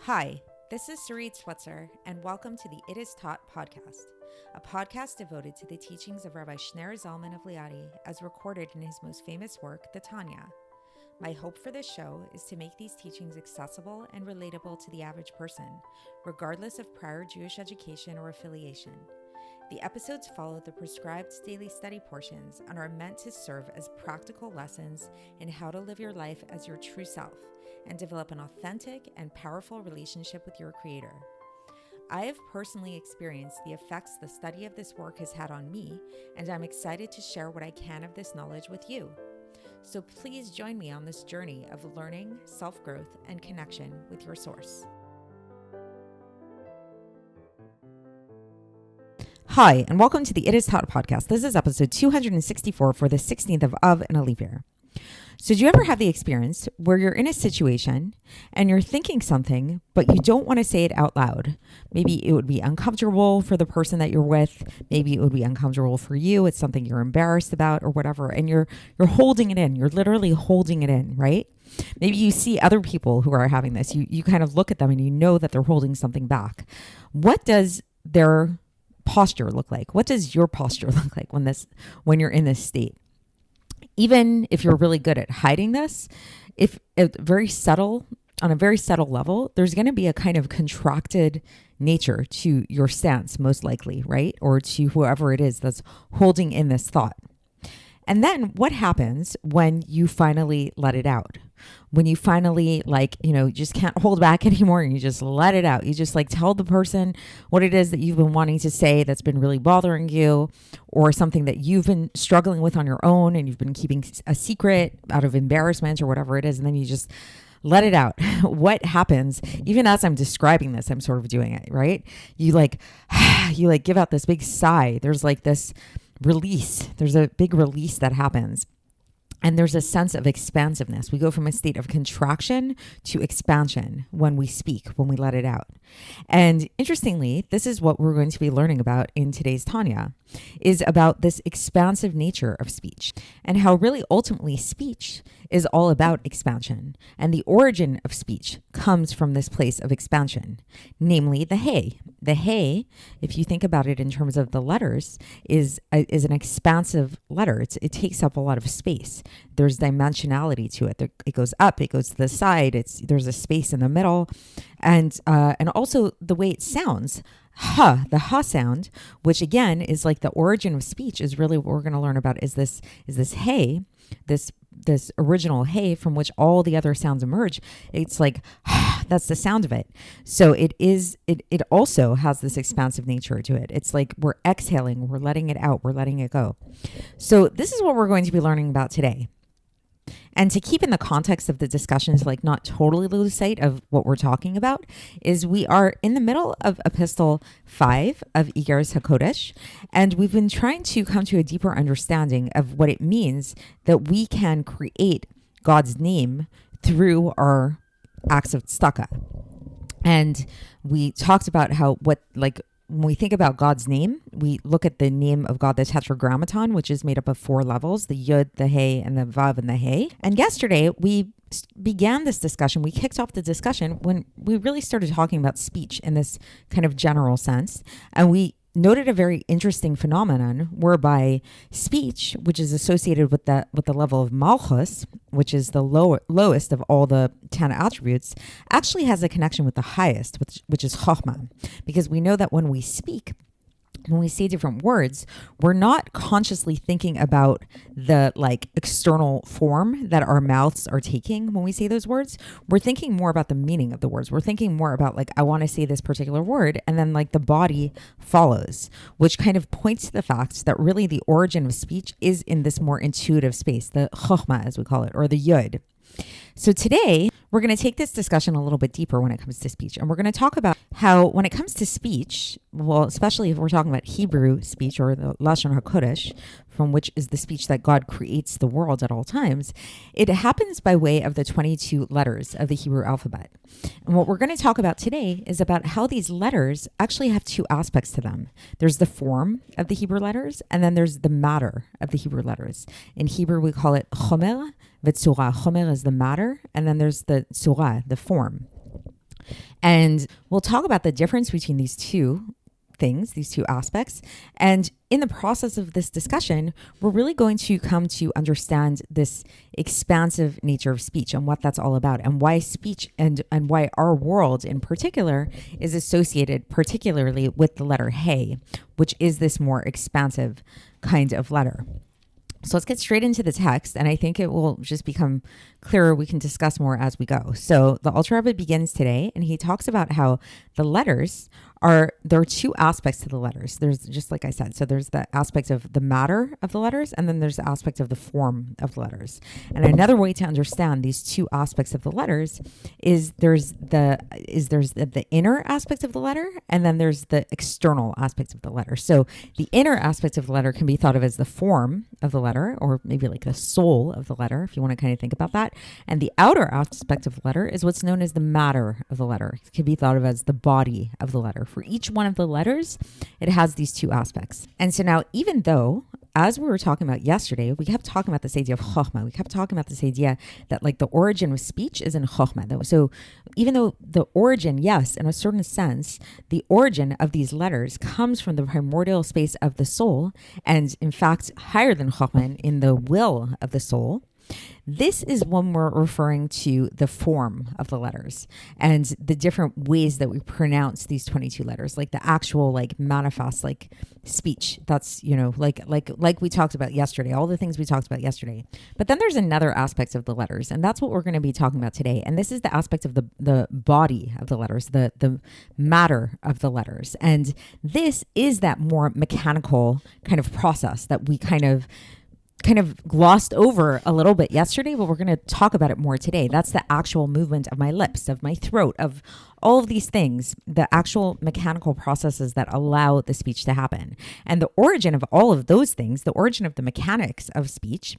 Hi, this is Sarit Switzer, and welcome to the It Is Taught podcast, a podcast devoted to the teachings of Rabbi Shneur Zalman of Liadi as recorded in his most famous work, the Tanya. My hope for this show is to make these teachings accessible and relatable to the average person, regardless of prior Jewish education or affiliation. The episodes follow the prescribed daily study portions and are meant to serve as practical lessons in how to live your life as your true self and develop an authentic and powerful relationship with your Creator. I have personally experienced the effects the study of this work has had on me, and I'm excited to share what I can of this knowledge with you. So please join me on this journey of learning, self-growth, and connection with your source. Hi, and welcome to the It Is Taught podcast. This is episode 264 for the 16th of Av in a leap year. So do you ever have the experience where you're in a situation and you're thinking something, but you don't want to say it out loud? Maybe it would be uncomfortable for the person that you're with. Maybe it would be uncomfortable for you. It's something you're embarrassed about or whatever. And you're holding it in. You're literally holding it in, right? Maybe you see other people who are having this. You kind of look at them and you know that they're holding something back. What does their posture look like? What does your posture look like when you're in this state? Even if you're really good at hiding this, if on a very subtle level, there's going to be a kind of contracted nature to your stance, most likely, right? Or to whoever it is that's holding in this thought. And then what happens when you finally let it out? When you finally just can't hold back anymore and you just let it out. You just tell the person what it is that you've been wanting to say that's been really bothering you, or something that you've been struggling with on your own and you've been keeping a secret out of embarrassment or whatever it is. And then you just let it out. What happens, even as I'm describing this, I'm sort of doing it, right? You give out this big sigh. There's this release. There's a big release that happens. And there's a sense of expansiveness. We go from a state of contraction to expansion when we speak, when we let it out. And interestingly, this is what we're going to be learning about in today's Tanya, is about this expansive nature of speech and how really ultimately speech is all about expansion. And the origin of speech comes from this place of expansion, namely the hey. The hey, if you think about it in terms of the letters, is an expansive letter. It takes up a lot of space. There's dimensionality to it. It goes up, it goes to the side. There's a space in the middle, and also the way it sounds. The ha sound, which again is the origin of speech, is really what we're going to learn about. Is this hey, this original hey from which all the other sounds emerge. It's that's the sound of it. So it also has this expansive nature to it. It's we're exhaling, we're letting it out, we're letting it go. So this is what we're going to be learning about today. And to keep in the context of the discussion, to not totally lose sight of what we're talking about, is we are in the middle of Epistle 5 of Iggeres HaKodesh, and we've been trying to come to a deeper understanding of what it means that we can create God's name through our acts of tzedakah. And we talked about how when we think about God's name, we look at the name of God, the Tetragrammaton, which is made up of 4 levels, the Yud, the Hey, and the Vav, and the Hey. And yesterday, we began this discussion. We kicked off the discussion when we really started talking about speech in this kind of general sense. And we noted a very interesting phenomenon whereby speech, which is associated with the level of Malchus, which is the lowest of all the 10 attributes, actually has a connection with the highest, which is Chochma. Because we know that when we speak, when we say different words, we're not consciously thinking about the external form that our mouths are taking when we say those words. We're thinking more about the meaning of the words. We're thinking more about I want to say this particular word, and then the body follows, which kind of points to the fact that really the origin of speech is in this more intuitive space, the Chochma as we call it, or the Yud. So today, we're going to take this discussion a little bit deeper when it comes to speech. And we're going to talk about how when it comes to speech, well, especially if we're talking about Hebrew speech or the Lashon HaKodesh, from which is the speech that God creates the world at all times, it happens by way of the 22 letters of the Hebrew alphabet. And what we're going to talk about today is about how these letters actually have 2 aspects to them. There's the form of the Hebrew letters, and then there's the matter of the Hebrew letters. In Hebrew, we call it chomer, v'tzura. Chomer is the matter, and then there's the tzura, the form. And we'll talk about the difference between these two things, these two aspects. And in the process of this discussion, we're really going to come to understand this expansive nature of speech and what that's all about, and why speech and why our world in particular is associated particularly with the letter He, which is this more expansive kind of letter. So let's get straight into the text, and I think it will just become clearer. We can discuss more as we go. So the Alter Rebbe begins today, and he talks about how the letters there are two aspects to the letters. There's, just like I said, so there's the aspect of the matter of the letters, and then there's the aspect of the form of the letters. And another way to understand these two aspects of the letters is there's the inner aspect of the letter, and then there's the external aspect of the letter. So the inner aspect of the letter can be thought of as the form of the letter, or maybe like the soul of the letter, if you want to kind of think about that. And the outer aspect of the letter is what's known as the matter of the letter. It can be thought of as the body of the letter. For each one of the letters, it has these two aspects. And so now, even though, as we were talking about yesterday, we kept talking about this idea of Chochma. We kept talking about this idea that like the origin of speech is in Chochma. So even though the origin, yes, in a certain sense, the origin of these letters comes from the primordial space of the soul, and in fact, higher than Chochma in the will of the soul, this is when we're referring to the form of the letters and the different ways that we pronounce these 22 letters, like the actual like manifest like speech. That's, like we talked about yesterday, all the things we talked about yesterday. But then there's another aspect of the letters, and that's what we're going to be talking about today. And this is the aspect of the body of the letters, the matter of the letters. And this is that more mechanical kind of process that we kind of glossed over a little bit yesterday, but we're going to talk about it more today. That's the actual movement of my lips, of my throat, of all of these things, the actual mechanical processes that allow the speech to happen. And the origin of all of those things, the origin of the mechanics of speech,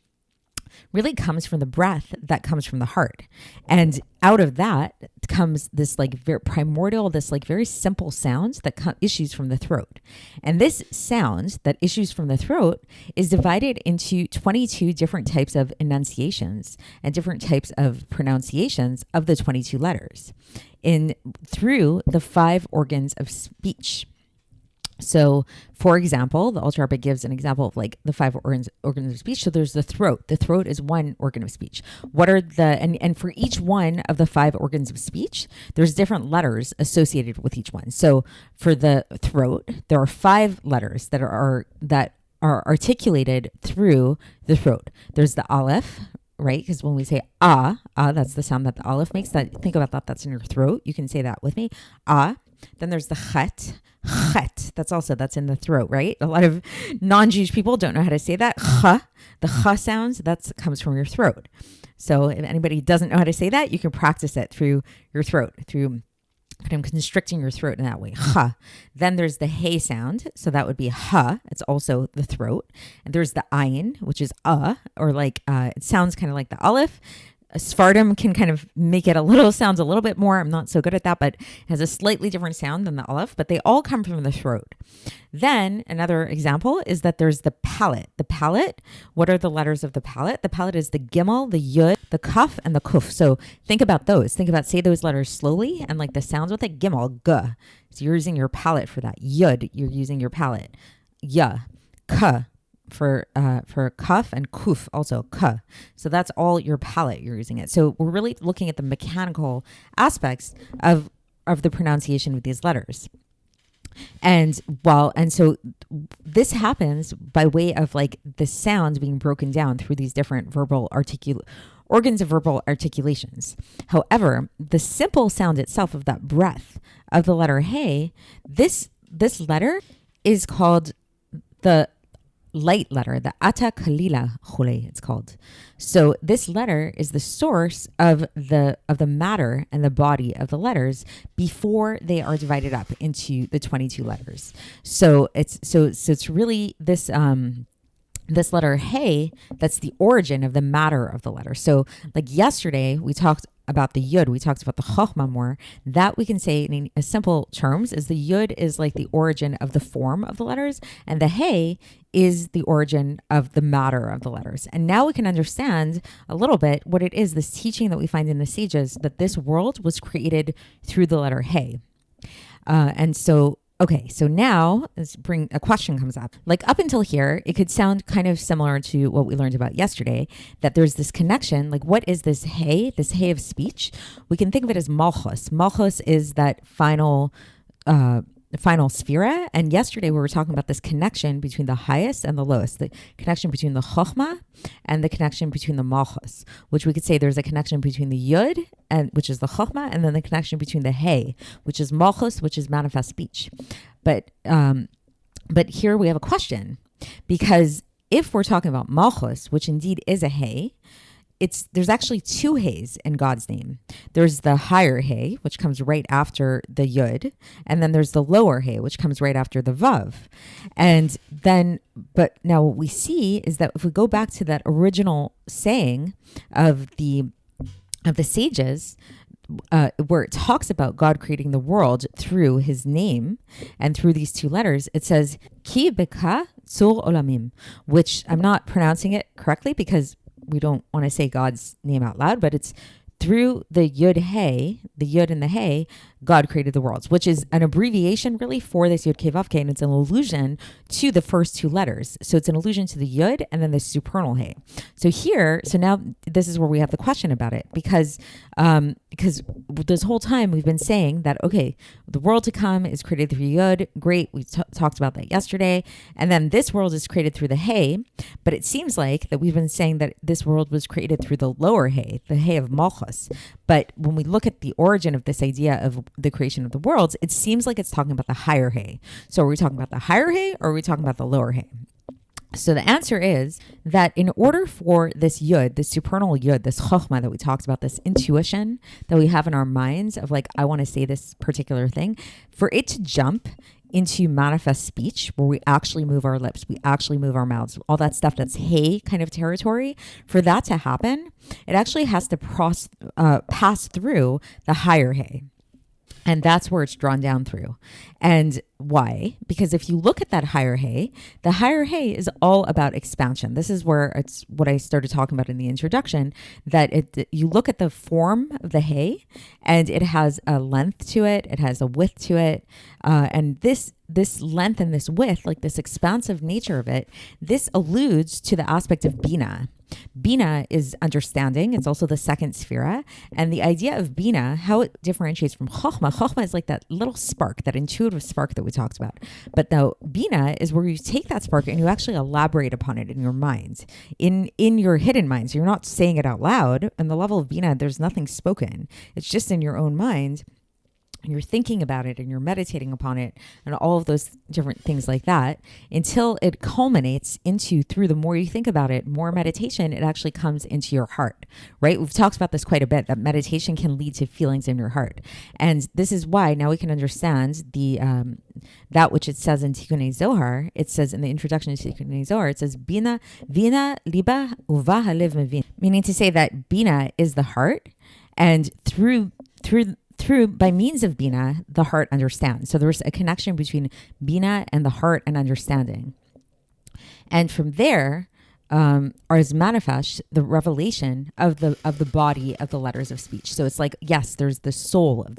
really comes from the breath that comes from the heart. And out of that comes this like very primordial, this like very simple sound that issues from the throat. And this sound that issues from the throat is divided into 22 different types of enunciations and different types of pronunciations of the 22 letters through the 5 organs of speech. So, for example, the Alter Rebbe gives an example of like the 5 organs of speech. So there's the throat. The throat is one organ of speech. What are and for each one of the 5 organs of speech, there's different letters associated with each one. So for the throat, there are 5 letters that are articulated through the throat. There's the aleph, right? Because when we say that's the sound that the aleph makes. Think about that. That's in your throat. You can say that with me. Then there's the chet. That's in the throat, right? A lot of non-Jewish people don't know how to say that. The sounds, that comes from your throat. So if anybody doesn't know how to say that, you can practice it through your throat, through kind of constricting your throat in that way. Then there's the hey sound. So that would be It's also the throat. And there's the ayin, which is or like, it sounds kind of like the aleph. Sephardim can kind of make it sounds a little bit more. I'm not so good at that, but it has a slightly different sound than the aleph, but they all come from the throat. Then another example is that there's the palate. The palate, what are the letters of the palate? The palate is the gimel, the yud, the kaf, and the kuf. So think about those. Say those letters slowly and like the sounds with it. Gimel, g. So you're using your palate for that. Yud, you're using your palate. Ya, ka. For kaf, and kuf also ka. So that's all your palate, you're using it. So we're really looking at the mechanical aspects of the pronunciation of these letters. And so this happens by way of like the sound being broken down through these different organs of verbal articulations. However, the simple sound itself of that breath of the letter He, this letter is called the light letter, the ata kalila chule, it's called. So this letter is the source of the matter and the body of the letters before they are divided up into the 22 letters. So it's really this letter He that's the origin of the matter of the letter. So like yesterday we talked about the yud, we talked about the chochma more. That we can say in a simple terms is the yud is like the origin of the form of the letters, and the hey is the origin of the matter of the letters. And now we can understand a little bit what it is, this teaching that we find in the sages, that this world was created through the letter hey. Okay, so now a question comes up. Like up until here, it could sound kind of similar to what we learned about yesterday, that there's this connection. Like what is this hey of speech? We can think of it as Malchus. Malchus is that final sphera. And yesterday we were talking about this connection between the highest and the lowest, the connection between the Chochma and the connection between the Malchus, which we could say there's a connection between the Yud, which is the Chochma, and then the connection between the Hey, which is Malchus, which is manifest speech. But here we have a question, because if we're talking about Malchus, which indeed is a Hey, there's actually two heys in God's name. There's the higher hey, which comes right after the yud, and then there's the lower hey, which comes right after the vav. But now what we see is that if we go back to that original saying of the sages, where it talks about God creating the world through his name and through these two letters, it says ki beka tzur olamim, which I'm not pronouncing it correctly because we don't want to say God's name out loud, but it's through the Yud Hey, the Yud and the Hey, God created the worlds, which is an abbreviation really for this Yud Kei Vav Kei, and it's an allusion to the first two letters. So it's an allusion to the Yud and then the supernal Hey. So now this is where we have the question about it, because this whole time we've been saying that, okay, the world to come is created through Yud. Great. We talked about that yesterday. And then this world is created through the Hey, but it seems like that we've been saying that this world was created through the lower Hey, the Hey of Malchus. But when we look at the origin of this idea of the creation of the worlds, it seems like it's talking about the higher Hey. So are we talking about the higher Hey, or are we talking about the lower Hey? So the answer is that in order for this yud, this supernal yud, this chochma that we talked about, this intuition that we have in our minds of like, I want to say this particular thing, for it to jump into manifest speech, where we actually move our lips, we actually move our mouths, all that stuff that's hey kind of territory, for that to happen, it actually has to pass through the higher hey. And that's where it's drawn down through. And why? Because if you look at that higher hey, the higher hey is all about expansion. This is where it's what I started talking about in the introduction, that you look at the form of the hey, and it has a length to it, it has a width to it, and this length and this width, like this expansive nature of it, this alludes to the aspect of Bina. Bina is understanding. It's also the second sphera. And the idea of Bina, how it differentiates from Chochma. Chochma is like that little spark, that intuitive spark that we talked about. But now Bina is where you take that spark and you actually elaborate upon it in your mind, in your hidden mind. So you're not saying it out loud. And the level of Bina, there's nothing spoken. It's just in your own mind. And you're thinking about it and you're meditating upon it and all of those different things like that, until it culminates into, through the more you think about it, more meditation, it actually comes into your heart, right? We've talked about this quite a bit, that meditation can lead to feelings in your heart. And this is why now we can understand that which it says in Tikkunei Zohar. It says in the introduction to Tikkunei Zohar, it says, Bina, liba, uva halev mevin. Meaning to say that Bina is the heart, and through by means of Bina, the heart understands. So there's a connection between Bina and the heart and understanding. And from there, is manifest the revelation of the body of the letters of speech. So it's like, yes, there's the soul of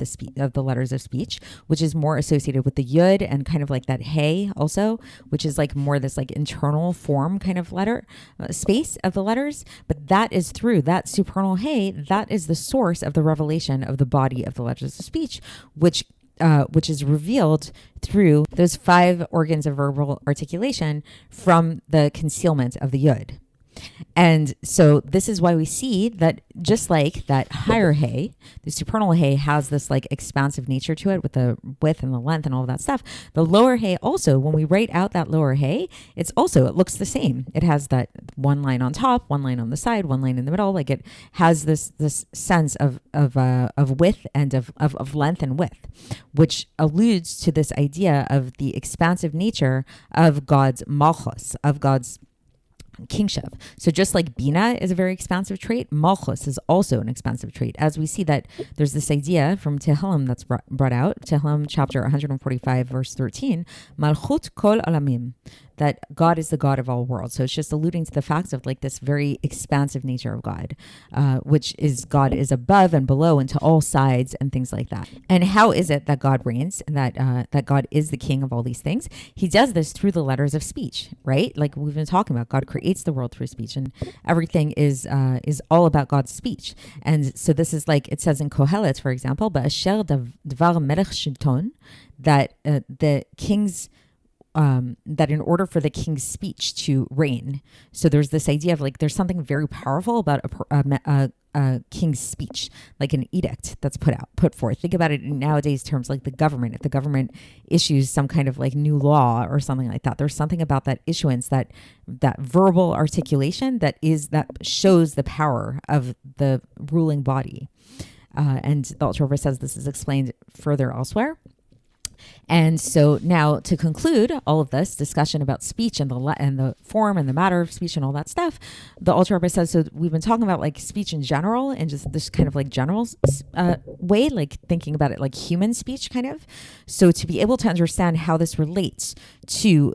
the letters of speech, which is more associated with the yud and kind of like that hey also, which is like more this like internal form kind of letter space of the letters. But that is through that supernal hey, that is the source of the revelation of the body of the letters of speech, which is revealed through those 5 organs of verbal articulation from the concealment of the yud. And so this is why we see that just like that higher hey, the supernal hey has this like expansive nature to it with the width and the length and all of that stuff. The lower hey also, when we write out that lower hey, it looks the same. It has that one line on top, one line on the side, one line in the middle. Like it has this sense of width and of length and width, which alludes to this idea of the expansive nature of God's Malchus, of God's kingship. So just like Bina is a very expansive trait, Malchus is also an expansive trait. As we see that there's this idea from Tehillim that's brought out, Tehillim chapter 145, verse 13, Malchut kol alamim, that God is the God of all worlds. So it's just alluding to the fact of like this very expansive nature of God, which is God is above and below and to all sides and things like that. And how is it that God reigns and that God is the king of all these things? He does this through the letters of speech, right? Like we've been talking about, God creates the world through speech, and everything is all about God's speech. And so this is like it says in Kohelet, for example, "Ba'asher dvar melech shilton," that the king's that in order for the king's speech to reign, so there's this idea of like there's something very powerful about a king's speech, like an edict that's put forth. Think about it in nowadays terms, like the government. If the government issues some kind of like new law or something like that, there's something about that issuance, that verbal articulation that shows the power of the ruling body. And the Alter Rebbe says this is explained further elsewhere. And so now to conclude all of this discussion about speech and the form and the matter of speech and all that stuff, the Alter Rebbe says, so we've been talking about like speech in general and just this kind of like general way, like thinking about it like human speech kind of. So to be able to understand how this relates to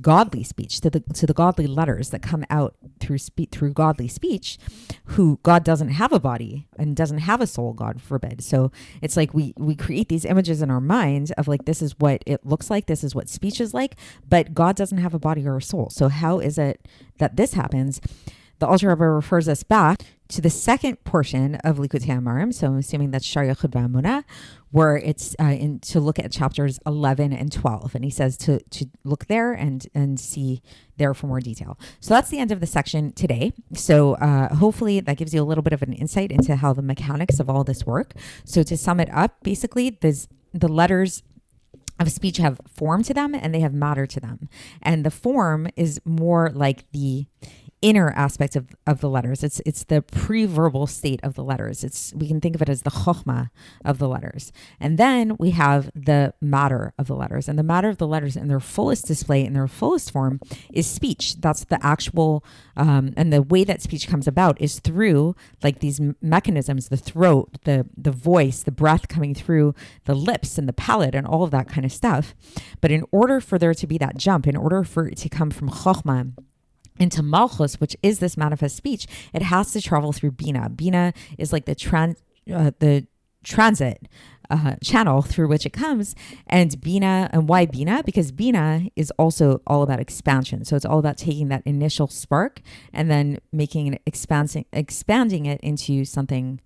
godly speech, to the godly letters that come out through godly speech, who God doesn't have a body and doesn't have a soul, God forbid. So it's like we create these images in our mind of like, this is what it looks like, this is what speech is like, but God doesn't have a body or a soul. So how is it that this happens? The Alter Rebbe refers us back to the second portion of Likutei Amarim, so I'm assuming that's Shar Yechud V'Amunah, where it's to look at chapters 11 and 12. And he says to look there and see there for more detail. So that's the end of the section today. So hopefully that gives you a little bit of an insight into how the mechanics of all this work. So to sum it up, basically, the letters of speech have form to them and they have matter to them. And the form is more like the inner aspect of the letters. It's the pre-verbal state of the letters. We can think of it as the Chochma of the letters. And then we have the matter of the letters. And the matter of the letters in their fullest display, in their fullest form, is speech. That's the actual, and the way that speech comes about is through like these mechanisms, the throat, the voice, the breath coming through the lips and the palate and all of that kind of stuff. But in order for there to be that jump, in order for it to come from Chochma into Malchus, which is this manifest speech, it has to travel through Bina. Bina is like the transit channel through which it comes. And Bina, and why Bina? Because Bina is also all about expansion. So it's all about taking that initial spark and then making it expanding it into something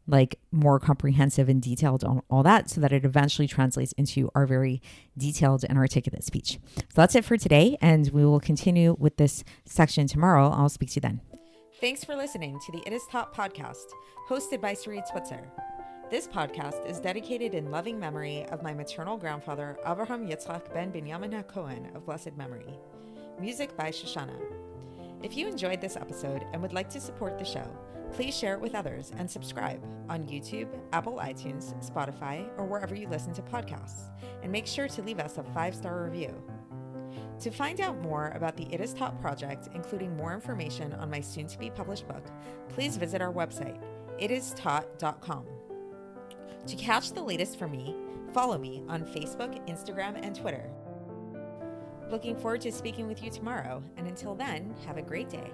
like more comprehensive and detailed on all that, so that it eventually translates into our very detailed and articulate speech. So that's it for today, and we will continue with this section tomorrow. I'll speak to you then. Thanks for listening to the It Is Taught podcast, hosted by Sarit Switzer. This podcast is dedicated in loving memory of my maternal grandfather, Avraham Yitzchak ben Binyamin HaKohen of blessed memory. Music by Shoshana. If you enjoyed this episode and would like to support the show, please share it with others and subscribe on YouTube, Apple iTunes, Spotify, or wherever you listen to podcasts. And make sure to leave us a 5-star review. To find out more about the It Is Taught project, including more information on my soon-to-be published book, please visit our website, itistaught.com. To catch the latest from me, follow me on Facebook, Instagram, and Twitter. Looking forward to speaking with you tomorrow, and until then, have a great day.